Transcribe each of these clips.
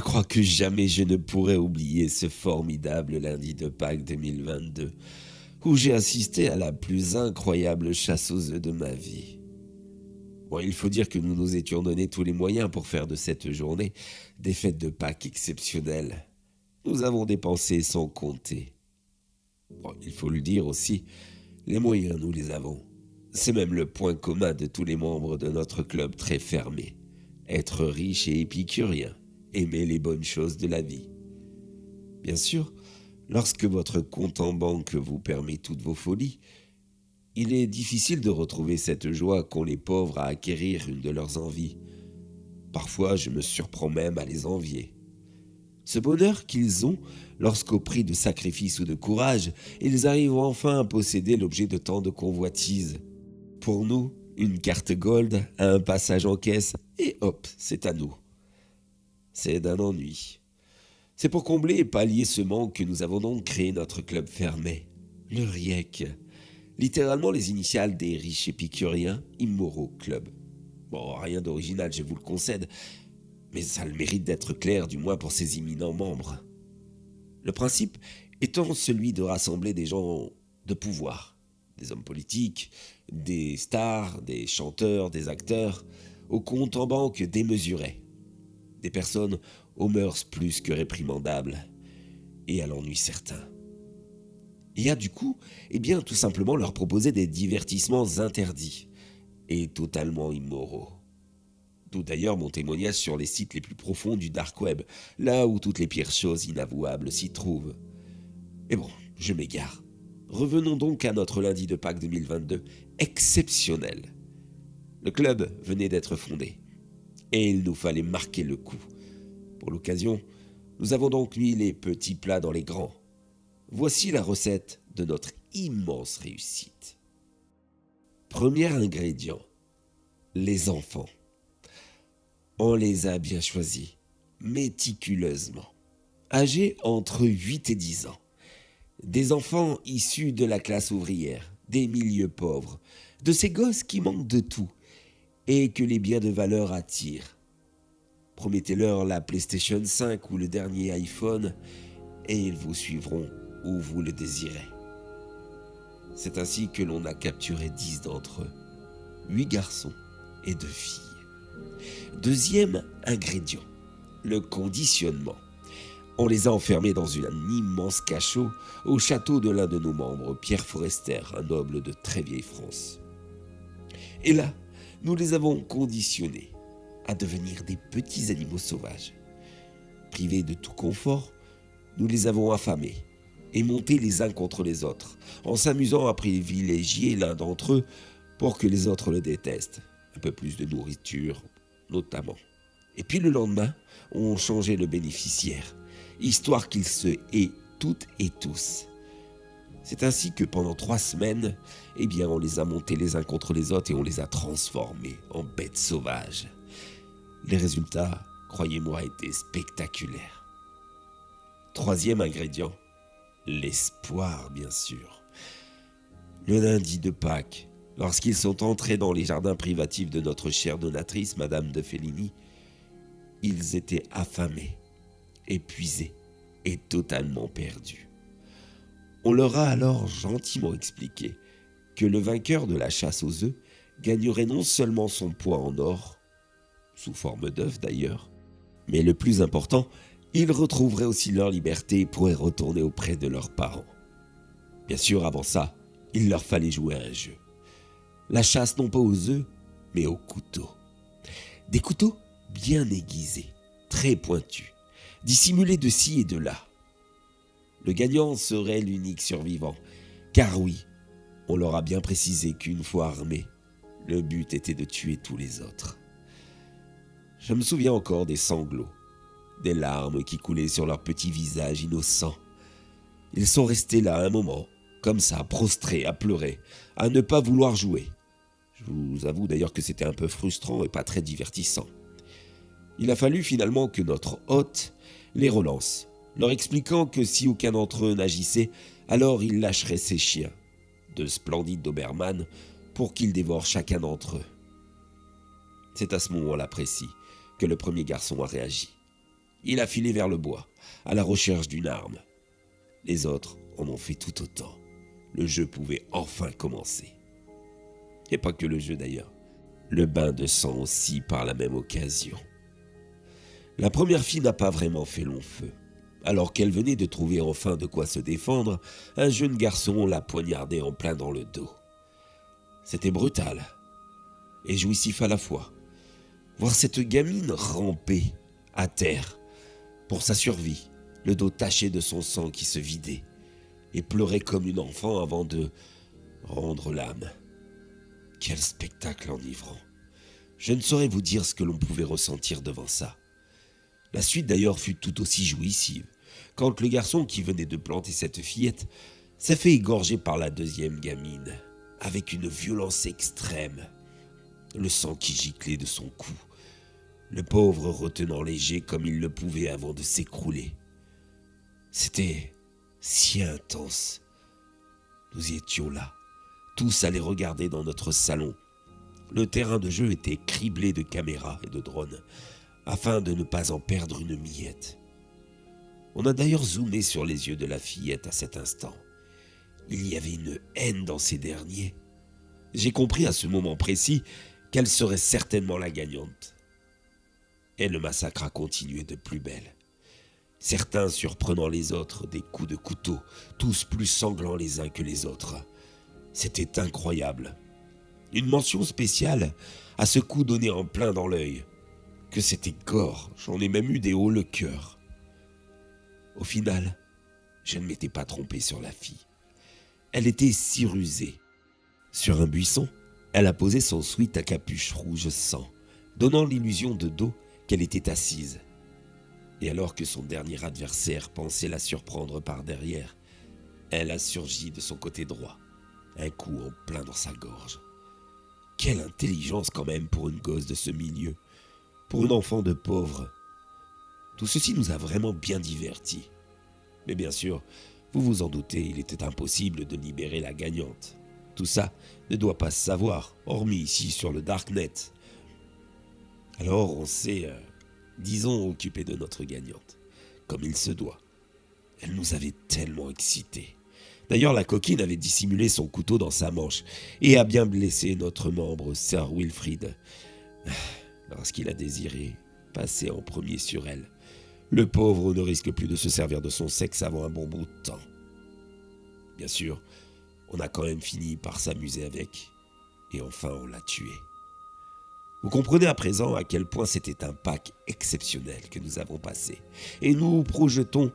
Je crois que jamais je ne pourrai oublier ce formidable lundi de Pâques 2022, où j'ai assisté à la plus incroyable chasse aux œufs de ma vie. Bon, il faut dire que nous nous étions donné tous les moyens pour faire de cette journée des fêtes de Pâques exceptionnelles. Nous avons dépensé sans compter. Bon, il faut le dire aussi, les moyens, nous les avons. C'est même le point commun de tous les membres de notre club très fermé. Être riche et épicurien, aimer les bonnes choses de la vie. Bien sûr, lorsque votre compte en banque vous permet toutes vos folies, il est difficile de retrouver cette joie qu'ont les pauvres à acquérir une de leurs envies. Parfois, je me surprends même à les envier. Ce bonheur qu'ils ont lorsqu'au prix de sacrifice ou de courage, ils arrivent enfin à posséder l'objet de tant de convoitises. Pour nous, une carte gold, un passage en caisse, et hop, c'est à nous. C'est d'un ennui. C'est pour combler et pallier ce manque que nous avons donc créé notre club fermé, le RIEC. Littéralement les initiales des riches épicuriens immoraux club. Bon, rien d'original, je vous le concède, mais ça a le mérite d'être clair, du moins pour ses éminents membres. Le principe étant celui de rassembler des gens de pouvoir, des hommes politiques, des stars, des chanteurs, des acteurs, au compte en banque démesuré, des personnes aux mœurs plus que réprimandables et à l'ennui certain. Et a du coup, tout simplement leur proposer des divertissements interdits et totalement immoraux. D'où d'ailleurs mon témoignage sur les sites les plus profonds du dark web, là où toutes les pires choses inavouables s'y trouvent. Mais bon, je m'égare. Revenons donc à notre lundi de Pâques 2022, exceptionnel. Le club venait d'être fondé, et il nous fallait marquer le coup. Pour l'occasion, nous avons donc mis les petits plats dans les grands. Voici la recette de notre immense réussite. Premier ingrédient, les enfants. On les a bien choisis, méticuleusement. Âgés entre 8 et 10 ans. Des enfants issus de la classe ouvrière, des milieux pauvres, de ces gosses qui manquent de tout et que les biens de valeur attirent. Promettez-leur la PlayStation 5 ou le dernier iPhone et ils vous suivront où vous le désirez. C'est ainsi que l'on a capturé 10 d'entre eux, 8 garçons et 2 filles. Deuxième ingrédient, le conditionnement. On les a enfermés dans un immense cachot au château de l'un de nos membres, Pierre Forester, un noble de très vieille France. Et là, nous les avons conditionnés à devenir des petits animaux sauvages. Privés de tout confort, nous les avons affamés et montés les uns contre les autres, en s'amusant à privilégier l'un d'entre eux pour que les autres le détestent. Un peu plus de nourriture, notamment. Et puis le lendemain, on changeait le bénéficiaire, histoire qu'ils se haient toutes et tous. C'est ainsi que pendant 3 semaines, on les a montés les uns contre les autres et on les a transformés en bêtes sauvages. Les résultats, croyez-moi, étaient spectaculaires. Troisième ingrédient, l'espoir, bien sûr. Le lundi de Pâques, lorsqu'ils sont entrés dans les jardins privatifs de notre chère donatrice, Madame de Fellini, ils étaient affamés, épuisés et totalement perdus. On leur a alors gentiment expliqué que le vainqueur de la chasse aux œufs gagnerait non seulement son poids en or, sous forme d'œuf d'ailleurs, mais le plus important, ils retrouveraient aussi leur liberté et pourraient retourner auprès de leurs parents. Bien sûr, avant ça, il leur fallait jouer à un jeu. La chasse non pas aux œufs, mais aux couteaux. Des couteaux bien aiguisés, très pointus, dissimulés de ci et de là. Le gagnant serait l'unique survivant, car oui, on leur a bien précisé qu'une fois armés, le but était de tuer tous les autres. Je me souviens encore des sanglots, des larmes qui coulaient sur leurs petits visages innocents. Ils sont restés là un moment, comme ça, prostrés, à pleurer, à ne pas vouloir jouer. Je vous avoue d'ailleurs que c'était un peu frustrant et pas très divertissant. Il a fallu finalement que notre hôte les relance, leur expliquant que si aucun d'entre eux n'agissait, alors il lâcherait ses chiens, de splendides Doberman, pour qu'ils dévorent chacun d'entre eux. C'est à ce moment-là précis que le premier garçon a réagi. Il a filé vers le bois, à la recherche d'une arme. Les autres en ont fait tout autant. Le jeu pouvait enfin commencer. Et pas que le jeu d'ailleurs. Le bain de sang aussi par la même occasion. La première fille n'a pas vraiment fait long feu. Alors qu'elle venait de trouver enfin de quoi se défendre, un jeune garçon l'a poignardée en plein dans le dos. C'était brutal et jouissif à la fois. Voir cette gamine ramper à terre pour sa survie, le dos taché de son sang qui se vidait, et pleurer comme une enfant avant de rendre l'âme. Quel spectacle enivrant. Je ne saurais vous dire ce que l'on pouvait ressentir devant ça. La suite d'ailleurs fut tout aussi jouissive, quand le garçon qui venait de planter cette fillette s'est fait égorger par la deuxième gamine, avec une violence extrême. Le sang qui giclait de son cou, le pauvre retenant léger comme il le pouvait avant de s'écrouler. C'était si intense. Nous y étions là, tous à les regarder dans notre salon. Le terrain de jeu était criblé de caméras et de drones, afin de ne pas en perdre une miette. On a d'ailleurs zoomé sur les yeux de la fillette à cet instant. Il y avait une haine dans ces derniers. J'ai compris à ce moment précis qu'elle serait certainement la gagnante. Et le massacre a continué de plus belle. Certains surprenant les autres, des coups de couteau, tous plus sanglants les uns que les autres. C'était incroyable. Une mention spéciale à ce coup donné en plein dans l'œil. Que c'était gore, j'en ai même eu des hauts le cœur. Au final, je ne m'étais pas trompé sur la fille. Elle était si rusée. Sur un buisson, elle a posé son sweat à capuche rouge sang, donnant l'illusion de dos qu'elle était assise. Et alors que son dernier adversaire pensait la surprendre par derrière, elle a surgi de son côté droit, un coup en plein dans sa gorge. Quelle intelligence quand même pour une gosse de ce milieu, pour une enfant de pauvre. Tout ceci nous a vraiment bien divertis. Mais bien sûr, vous vous en doutez, il était impossible de libérer la gagnante. Tout ça ne doit pas se savoir, hormis ici sur le Darknet. Alors on s'est, disons, occupé de notre gagnante, comme il se doit. Elle nous avait tellement excités. D'ailleurs, la coquine avait dissimulé son couteau dans sa manche et a bien blessé notre membre, Sir Wilfrid, lorsqu'il a désiré passer en premier sur elle. Le pauvre ne risque plus de se servir de son sexe avant un bon bout de temps. Bien sûr, on a quand même fini par s'amuser avec, et enfin on l'a tué. Vous comprenez à présent à quel point c'était un Pâques exceptionnel que nous avons passé, et nous projetons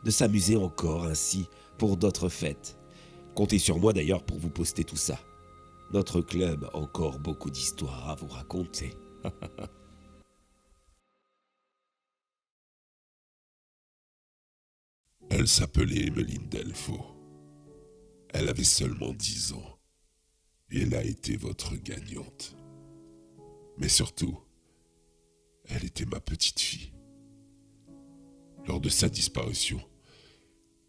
de s'amuser encore ainsi pour d'autres fêtes. Comptez sur moi d'ailleurs pour vous poster tout ça. Notre club a encore beaucoup d'histoires à vous raconter. Elle s'appelait Emmeline Delfaux. Elle avait seulement 10 ans et elle a été votre gagnante. Mais surtout, elle était ma petite fille. Lors de sa disparition,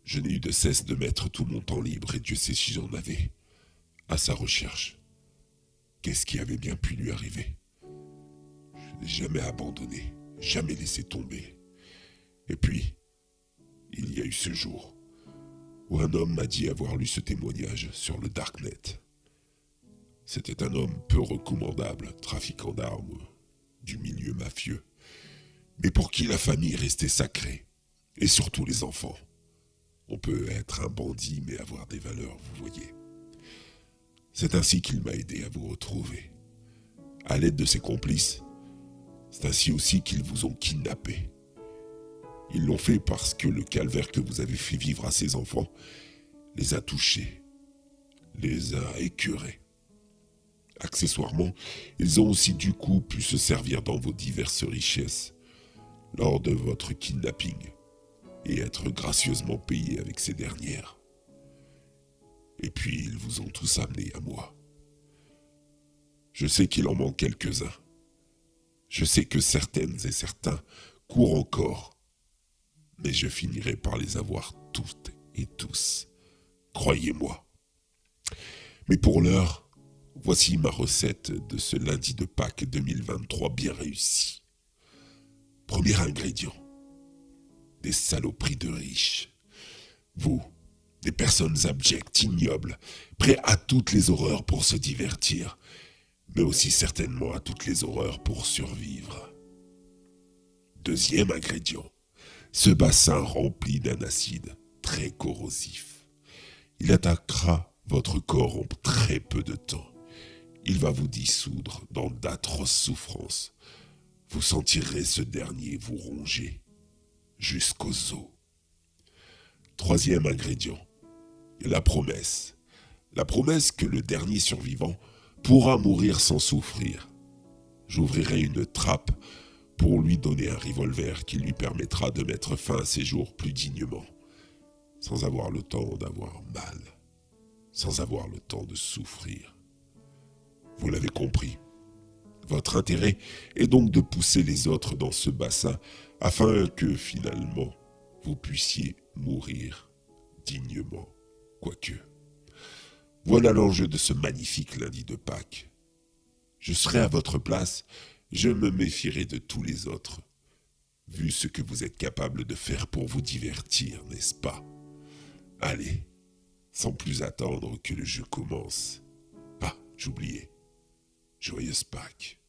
je n'ai eu de cesse de mettre tout mon temps libre, et Dieu sait si j'en avais, à sa recherche. Qu'est-ce qui avait bien pu lui arriver? Je n'ai jamais abandonné, jamais laissé tomber. Et puis, il y a eu ce jour où un homme m'a dit avoir lu ce témoignage sur le Darknet. C'était un homme peu recommandable, trafiquant d'armes, du milieu mafieux, mais pour qui la famille restait sacrée, et surtout les enfants. On peut être un bandit mais avoir des valeurs, vous voyez. C'est ainsi qu'il m'a aidé à vous retrouver. À l'aide de ses complices, c'est ainsi aussi qu'ils vous ont kidnappé. Ils l'ont fait parce que le calvaire que vous avez fait vivre à ces enfants les a touchés, les a écœurés. Accessoirement, ils ont aussi du coup pu se servir dans vos diverses richesses lors de votre kidnapping et être gracieusement payés avec ces dernières. Et puis ils vous ont tous amenés à moi. Je sais qu'il en manque quelques-uns. Je sais que certaines et certains courent encore, mais je finirai par les avoir toutes et tous. Croyez-moi. Mais pour l'heure, voici ma recette de ce lundi de Pâques 2023 bien réussi. Premier ingrédient, des saloperies de riches. Vous, des personnes abjectes, ignobles, prêts à toutes les horreurs pour se divertir, mais aussi certainement à toutes les horreurs pour survivre. Deuxième ingrédient, ce bassin rempli d'un acide très corrosif. Il attaquera votre corps en très peu de temps. Il va vous dissoudre dans d'atroces souffrances. Vous sentirez ce dernier vous ronger jusqu'aux os. Troisième ingrédient, la promesse. La promesse que le dernier survivant pourra mourir sans souffrir. J'ouvrirai une trappe pour lui donner un revolver qui lui permettra de mettre fin à ses jours plus dignement, sans avoir le temps d'avoir mal, sans avoir le temps de souffrir. Vous l'avez compris. Votre intérêt est donc de pousser les autres dans ce bassin afin que, finalement, vous puissiez mourir dignement, quoique. Voilà l'enjeu de ce magnifique lundi de Pâques. Je serai à votre place, je me méfierai de tous les autres, vu ce que vous êtes capable de faire pour vous divertir, n'est-ce pas? Allez, sans plus attendre que le jeu commence. Ah, j'oubliais. Joyeuse Pâques.